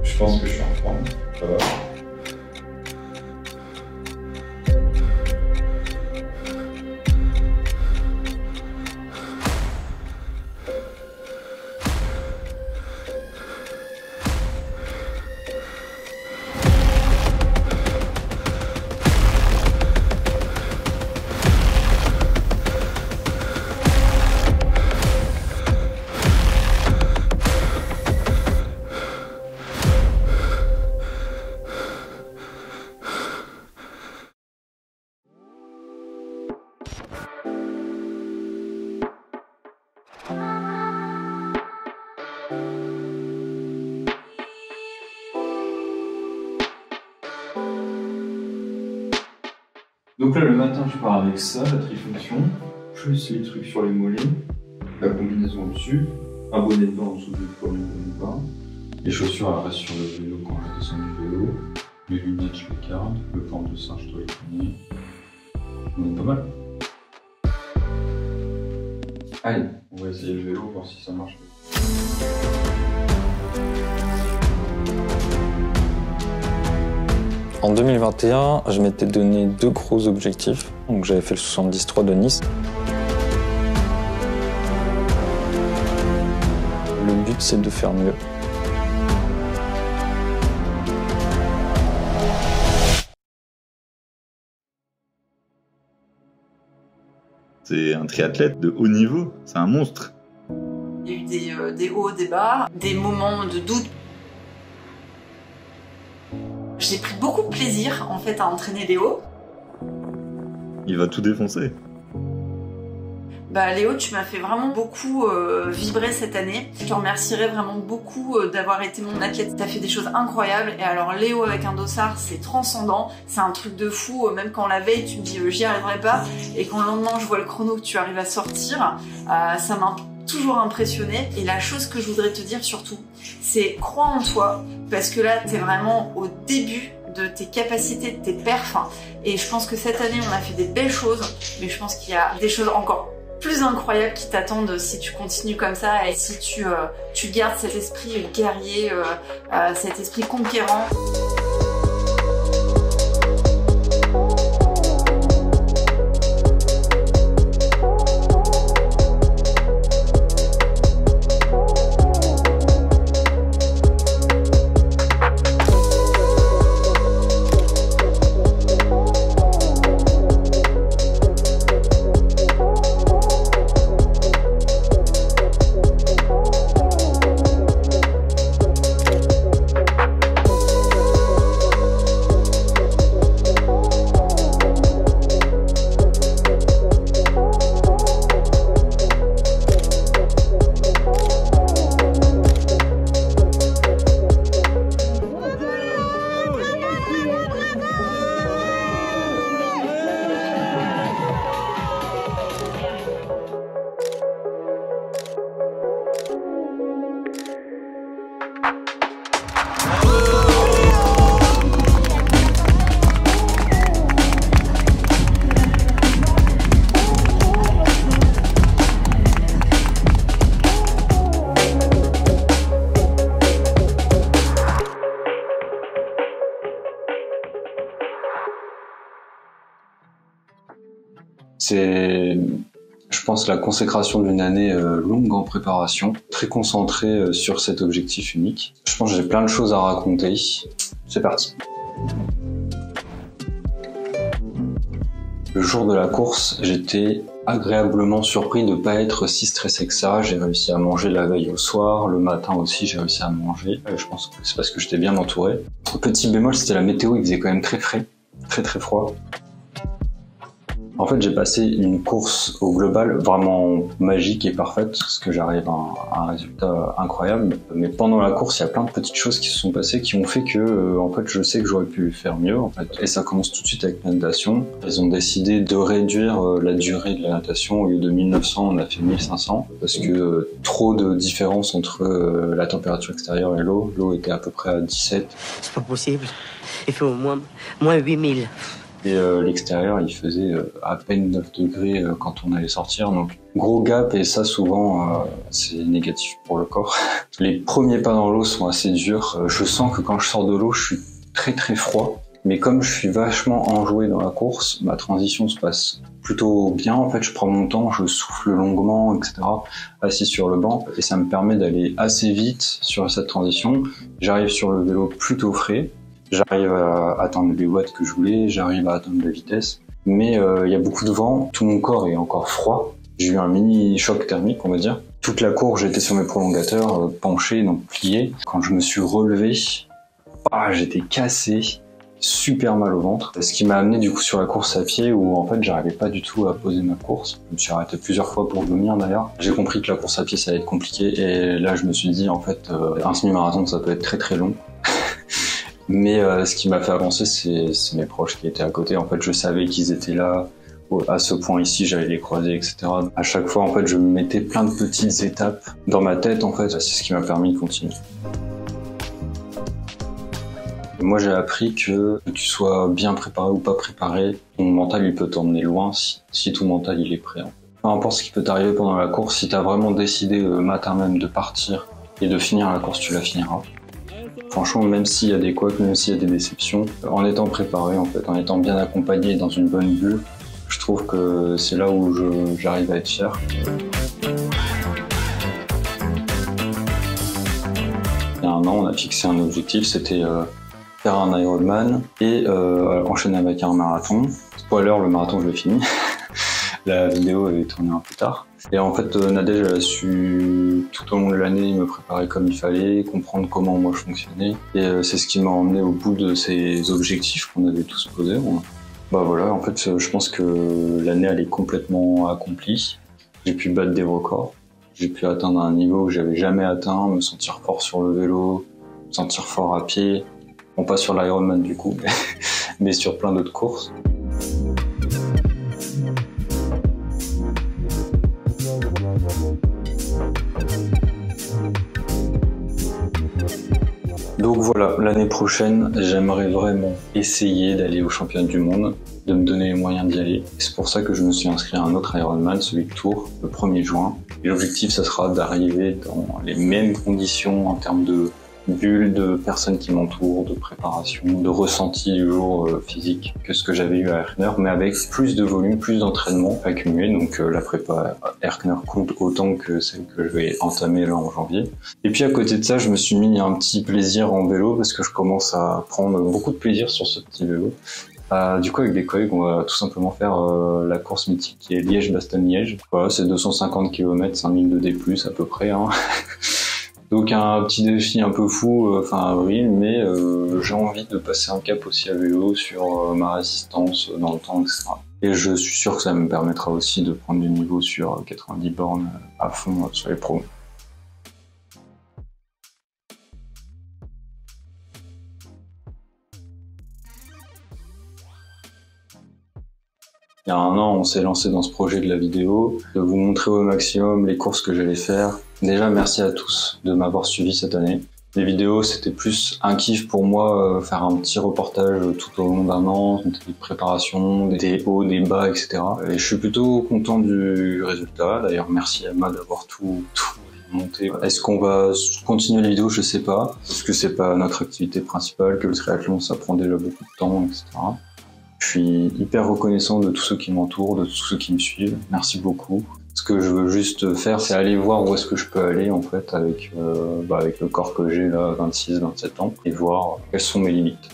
Je pense que je suis en forme, ça va. Donc là, le matin, je pars avec ça, la trifonction, plus les trucs sur les mollets, la combinaison au-dessus, un bonnet de bain en dessous du premier bonnet de bain, les chaussures elles restent sur le vélo quand je descends du vélo, les lunettes je les garde, le plan de singe je dois les tourner. On est pas mal. Allez, on va essayer le vélo, voir si ça marche. En 2021, je m'étais donné 2 gros objectifs. Donc j'avais fait le 73 de Nice. Le but, c'est de faire mieux. C'est un triathlète de haut niveau, c'est un monstre. Il y a eu des hauts, des bas, des moments de doute. J'ai pris beaucoup de plaisir en fait à entraîner Léo. Il va tout défoncer. Bah Léo, tu m'as fait vraiment beaucoup vibrer cette année. Je te remercierai vraiment beaucoup d'avoir été mon athlète. Tu as fait des choses incroyables. Et alors Léo avec un dossard, c'est transcendant. C'est un truc de fou. Même quand la veille, tu me dis j'y arriverai pas. Et quand le lendemain, je vois le chrono que tu arrives à sortir, ça m'a toujours impressionné. Et la chose que je voudrais te dire surtout, c'est crois en toi. Parce que là, tu es vraiment au début de tes capacités, de tes perfs. Et je pense que cette année, on a fait des belles choses. Mais je pense qu'il y a des choses encore plus incroyables qui t'attendent si tu continues comme ça et si tu gardes cet esprit guerrier, cet esprit conquérant. C'est, je pense, la consécration d'une année longue en préparation, très concentrée sur cet objectif unique. Je pense que j'ai plein de choses à raconter. C'est parti. Le jour de la course, j'étais agréablement surpris de ne pas être si stressé que ça. J'ai réussi à manger la veille au soir, le matin aussi j'ai réussi à manger. Je pense que c'est parce que j'étais bien entouré. Petit bémol, c'était la météo, il faisait quand même très frais, très froid. En fait, j'ai passé une course au global vraiment magique et parfaite, parce que j'arrive à un résultat incroyable. Mais pendant la course, il y a plein de petites choses qui se sont passées qui ont fait que, en fait, je sais que j'aurais pu faire mieux, en fait. Et ça commence tout de suite avec la natation. Ils ont décidé de réduire la durée de la natation. Au lieu de 1900, on a fait 1500, parce que trop de différence entre la température extérieure et l'eau. L'eau était à peu près à 17. C'est pas possible. Il fait au moins 8000. Et l'extérieur, il faisait à peine 9 degrés quand on allait sortir. Donc gros gap, et ça souvent c'est négatif pour le corps. Les premiers pas dans l'eau sont assez durs. Je sens que quand je sors de l'eau, je suis très très froid. Mais comme je suis vachement enjoué dans la course, ma transition se passe plutôt bien. En fait, je prends mon temps, je souffle longuement, etc. assis sur le banc. Et ça me permet d'aller assez vite sur cette transition. J'arrive sur le vélo plutôt frais. J'arrive à atteindre les watts que je voulais, j'arrive à atteindre la vitesse. Mais il y a beaucoup de vent, tout mon corps est encore froid. J'ai eu un mini choc thermique, on va dire. Toute la course, j'étais sur mes prolongateurs, penché, donc plié. Quand je me suis relevé, j'étais cassé. Super mal au ventre, ce qui m'a amené du coup sur la course à pied où en fait j'arrivais pas du tout à poser ma course. Je me suis arrêté plusieurs fois pour vomir d'ailleurs. J'ai compris que la course à pied ça allait être compliqué et là je me suis dit en fait un semi-marathon ça peut être très très long. Mais ce qui m'a fait avancer c'est mes proches qui étaient à côté. En fait je savais qu'ils étaient là, à ce point ici j'allais les croiser, etc. À chaque fois en fait je me mettais plein de petites étapes dans ma tête en fait, c'est ce qui m'a permis de continuer. Moi, j'ai appris que tu sois bien préparé ou pas préparé, ton mental, il peut t'emmener loin si ton mental, il est prêt. Peu importe ce qui peut t'arriver pendant la course, si t'as vraiment décidé le matin même de partir et de finir la course, tu la finiras. Franchement, même s'il y a des couacs, même s'il y a des déceptions, en étant préparé, en fait, en étant bien accompagné dans une bonne bulle, je trouve que c'est là où j'arrive à être fier. Il y a un an, on a fixé un objectif, c'était faire un Ironman et enchaîner avec un marathon. Spoiler, le marathon je l'ai fini. La vidéo est tournée un peu tard. Et en fait, Nadège elle a su tout au long de l'année me préparer comme il fallait, comprendre comment moi je fonctionnais. Et c'est ce qui m'a emmené au bout de ces objectifs qu'on avait tous posés. Bah voilà, en fait, je pense que l'année elle est complètement accomplie. J'ai pu battre des records. J'ai pu atteindre un niveau que j'avais jamais atteint, me sentir fort sur le vélo, me sentir fort à pied. Bon, pas sur l'Ironman du coup, mais sur plein d'autres courses. Donc voilà, l'année prochaine, j'aimerais vraiment essayer d'aller au championnat du monde, de me donner les moyens d'y aller. C'est pour ça que je me suis inscrit à un autre Ironman, celui de Tours, le 1er juin. Et l'objectif, ça sera d'arriver dans les mêmes conditions en termes de bulle, de personnes qui m'entourent, de préparation, de ressenti du jour physique que ce que j'avais eu à Erkner, mais avec plus de volume, plus d'entraînement accumulé. Donc la prépa Erkner compte autant que celle que je vais entamer là en janvier. Et puis à côté de ça, je me suis mis un petit plaisir en vélo parce que je commence à prendre beaucoup de plaisir sur ce petit vélo. Du coup, avec des collègues, on va tout simplement faire la course mythique qui est Liège-Bastogne-Liège. Voilà, c'est 250 km, 5000 de D+, à peu près, hein. Donc un petit défi un peu fou fin avril, mais j'ai envie de passer un cap aussi à vélo sur ma résistance dans le temps, etc. Et je suis sûr que ça me permettra aussi de prendre du niveau sur 90 bornes à fond sur les pros. Il y a un an, on s'est lancé dans ce projet de la vidéo, de vous montrer au maximum les courses que j'allais faire. Déjà, merci à tous de m'avoir suivi cette année. Les vidéos, c'était plus un kiff pour moi, faire un petit reportage tout au long d'un an, des préparations, des hauts, des bas, etc. Et je suis plutôt content du résultat. D'ailleurs, merci à Emma d'avoir tout monté. Est-ce qu'on va continuer les vidéos? Je sais pas, parce que c'est pas notre activité principale, que le triathlon, ça prend déjà beaucoup de temps, etc. Je suis hyper reconnaissant de tous ceux qui m'entourent, de tous ceux qui me suivent. Merci beaucoup. Ce que je veux juste faire, c'est aller voir où est-ce que je peux aller en fait avec le corps que j'ai là, 26-27 ans, et voir quelles sont mes limites.